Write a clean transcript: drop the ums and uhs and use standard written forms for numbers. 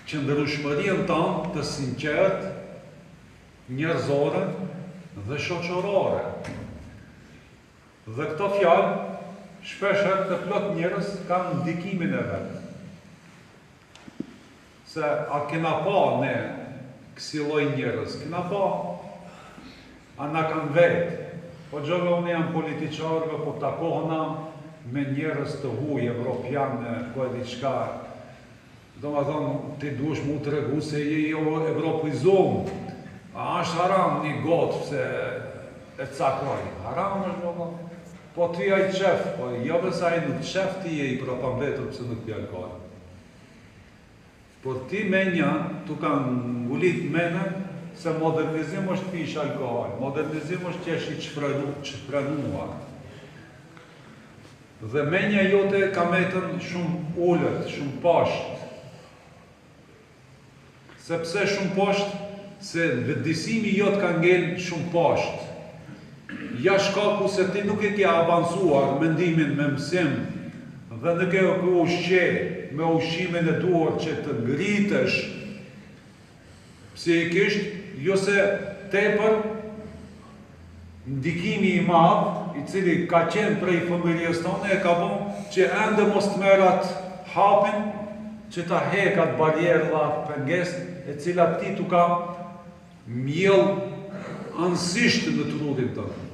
qëndrueshmërinë tonë të sinqert, njerëzore dhe shoqërore. Dhe këto fjalë shpeshher të plot njerëz kanë ndikimin e vet. Se a kena pa ne kësi lloj njerëz, kena pa, a na kanë vetë. Po gjove unë jam politiqarëve, po takohëna me njerëz të huj, evropianë, ko e diçka. Do më thonë, ti duesh mu të regu se je jo evropizum. A është haram një gotë se e cakoj. Haram është më. Po ti aj qef, po jo përsa aj nuk qef ti je i propambetur pëse nuk t'ja alkohol. Por ti menja, tu kanë ngullit mene, se modernizim është pish alkohol, modernizim është qesh i qëpranuar. Dhe menja jote ka metën shumë ullët, shumë poshtë. Sepse shumë poshtë, se vetëdijsimi jot ka ngel shumë poshtë. Ja shkaku se ti nuk e ke avancuar mendimin me mësim, dhe nuk e ke ushqe me ushqimin e duar që të ngritesh psikisht, jo se tepër ndikimi i madh, i cili ka qenë prej familjes tonë, e ka bon që ende mos të merat hapin, që ta hekat barjerë penges, e cilat ti tu ka mjell ansisht në trudin tënë.